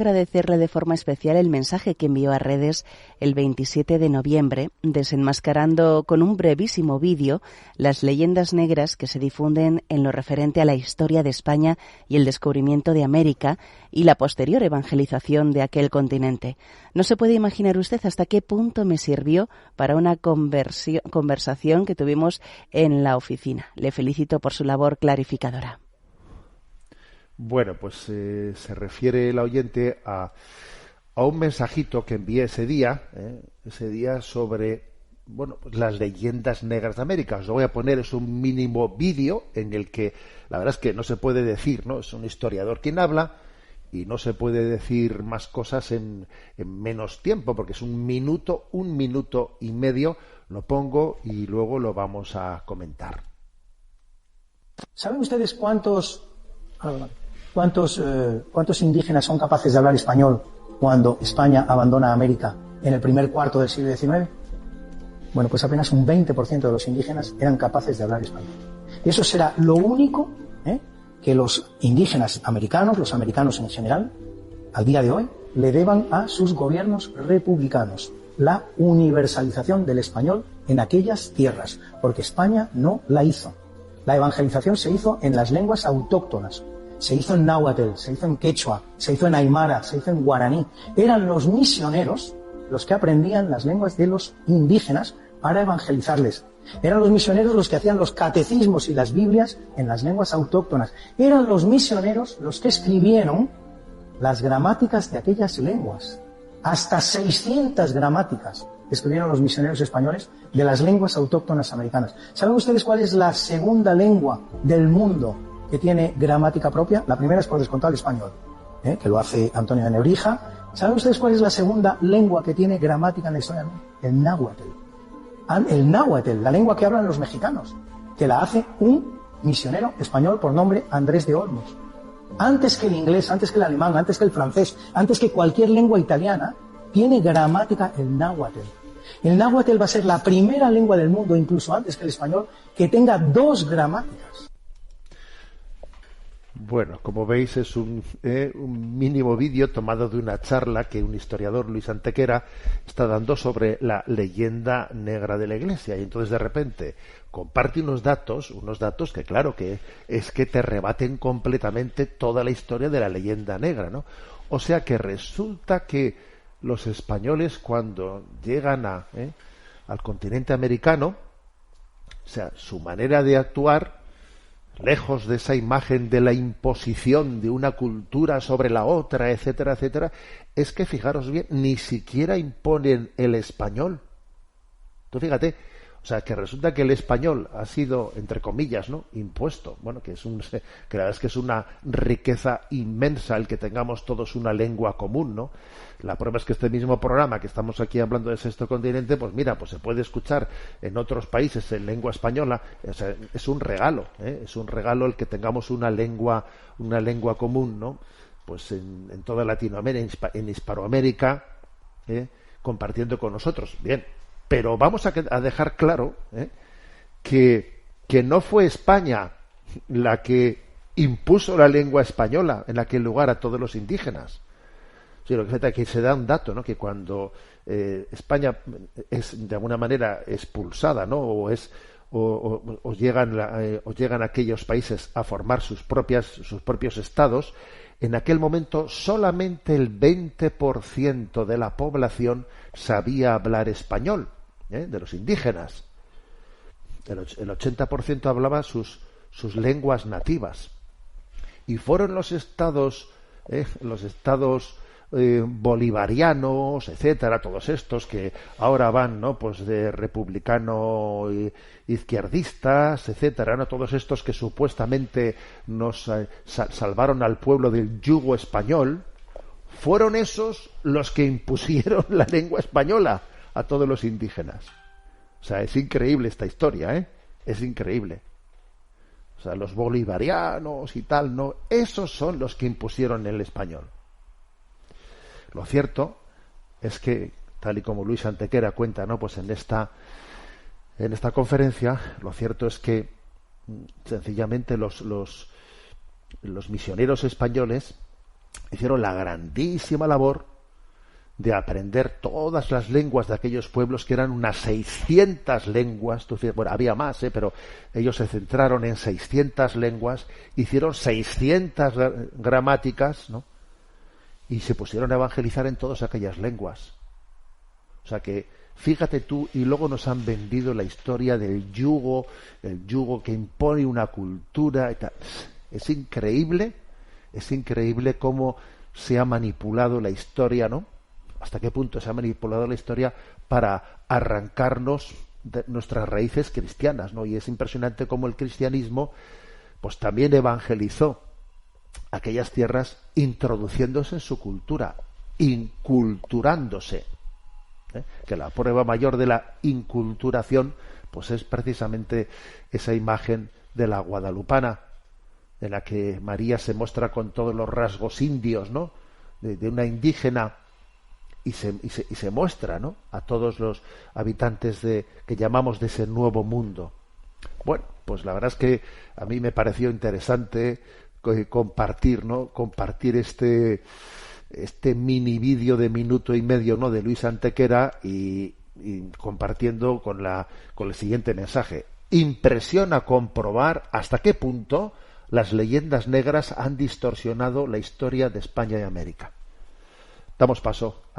Agradecerle de forma especial el mensaje que envió a redes el 27 de noviembre, desenmascarando con un brevísimo vídeo las leyendas negras que se difunden en lo referente a la historia de España y el descubrimiento de América y la posterior evangelización de aquel continente. No se puede imaginar usted hasta qué punto me sirvió para una conversación que tuvimos en la oficina. Le felicito por su labor clarificadora. Bueno, pues se refiere el oyente a un mensajito que envié ese día sobre, bueno, pues las leyendas negras de América. Os lo voy a poner, es un mínimo vídeo en el que la verdad es que no se puede decir, ¿no? Es un historiador quien habla y no se puede decir más cosas en menos tiempo, porque es un minuto y medio. Lo pongo y luego lo vamos a comentar. ¿Saben ustedes cuántos indígenas son capaces de hablar español cuando España abandona América en el primer cuarto del siglo XIX? Bueno, pues apenas un 20% de los indígenas eran capaces de hablar español. Y eso será lo único que los indígenas americanos, los americanos en general, al día de hoy, le deban a sus gobiernos republicanos: la universalización del español en aquellas tierras, porque España no la hizo. La evangelización se hizo en las lenguas autóctonas. Se hizo en náhuatl, se hizo en quechua, se hizo en aymara, se hizo en guaraní. Eran los misioneros los que aprendían las lenguas de los indígenas para evangelizarles. Eran los misioneros los que hacían los catecismos y las Biblias en las lenguas autóctonas. Eran los misioneros los que escribieron las gramáticas de aquellas lenguas. Hasta 600 gramáticas escribieron los misioneros españoles de las lenguas autóctonas americanas. ¿Saben ustedes cuál es la segunda lengua del mundo que tiene gramática propia? La primera es por descontado el español, que lo hace Antonio de Nebrija. ¿Saben ustedes cuál es la segunda lengua que tiene gramática en la historia del mundo? El náhuatl. El náhuatl, la lengua que hablan los mexicanos, que la hace un misionero español por nombre Andrés de Olmos. Antes que el inglés, antes que el alemán, antes que el francés, antes que cualquier lengua italiana, tiene gramática el náhuatl. El náhuatl va a ser la primera lengua del mundo, incluso antes que el español, que tenga 2 gramáticas. Bueno, como veis, es un mínimo vídeo tomado de una charla que un historiador, Luis Antequera, está dando sobre la leyenda negra de la Iglesia. Y entonces, de repente, comparte unos datos que, claro, que es que te rebaten completamente toda la historia de la leyenda negra, ¿no? O sea que resulta que los españoles, cuando llegan al continente americano, o sea, su manera de actuar, lejos de esa imagen de la imposición de una cultura sobre la otra, etcétera, etcétera, es que, fijaros bien, ni siquiera imponen el español. Tú fíjate, o sea, que resulta que el español ha sido, entre comillas, ¿no?, impuesto. Bueno, que la verdad es que es una riqueza inmensa el que tengamos todos una lengua común, ¿no? La prueba es que este mismo programa que estamos aquí hablando de Sexto Continente, pues mira, pues se puede escuchar en otros países en lengua española. O sea, es un regalo, es un regalo el que tengamos una lengua común, ¿no? Pues en toda Latinoamérica, en Hispanoamérica, compartiendo con nosotros. Bien, pero vamos a dejar claro que no fue España la que impuso la lengua española en aquel lugar a todos los indígenas. Sí, lo que pasa es que se da un dato, ¿no?, que cuando España es de alguna manera expulsada, ¿no?, o llegan aquellos países a formar sus propios estados, en aquel momento solamente el 20% de la población sabía hablar español, de los indígenas. El 80% hablaba sus lenguas nativas. Y fueron los estados bolivarianos, etcétera, todos estos que ahora van, ¿no?, pues de republicano izquierdistas, etcétera, ¿no?, todos estos que supuestamente nos salvaron al pueblo del yugo español, fueron esos los que impusieron la lengua española a todos los indígenas. O sea, es increíble esta historia, es increíble. O sea, los bolivarianos y tal, no, esos son los que impusieron el español. Lo cierto es que, tal y como Luis Antequera cuenta, ¿no?, pues en esta conferencia, lo cierto es que sencillamente los misioneros españoles hicieron la grandísima labor de aprender todas las lenguas de aquellos pueblos, que eran unas 600 lenguas. Bueno, había más, pero ellos se centraron en 600 lenguas, hicieron 600 gramáticas, ¿no? Y se pusieron a evangelizar en todas aquellas lenguas. O sea que, fíjate tú, y luego nos han vendido la historia del yugo, el yugo que impone una cultura y tal. Es increíble cómo se ha manipulado la historia, ¿no? Hasta qué punto se ha manipulado la historia para arrancarnos de nuestras raíces cristianas, ¿no? Y es impresionante cómo el cristianismo pues también evangelizó aquellas tierras introduciéndose en su cultura, inculturándose, ¿eh? Que la prueba mayor de la inculturación pues es precisamente esa imagen de la guadalupana, en la que María se muestra con todos los rasgos indios, ¿no? De una indígena, y se muestra, ¿no?, a todos los habitantes que llamamos de ese nuevo mundo. Bueno, pues la verdad es que a mí me pareció interesante compartir este mini vídeo de minuto y medio, ¿no?, de Luis Antequera, y compartiendo con el siguiente mensaje. Impresiona comprobar hasta qué punto las leyendas negras han distorsionado la historia de España y América. Damos paso a la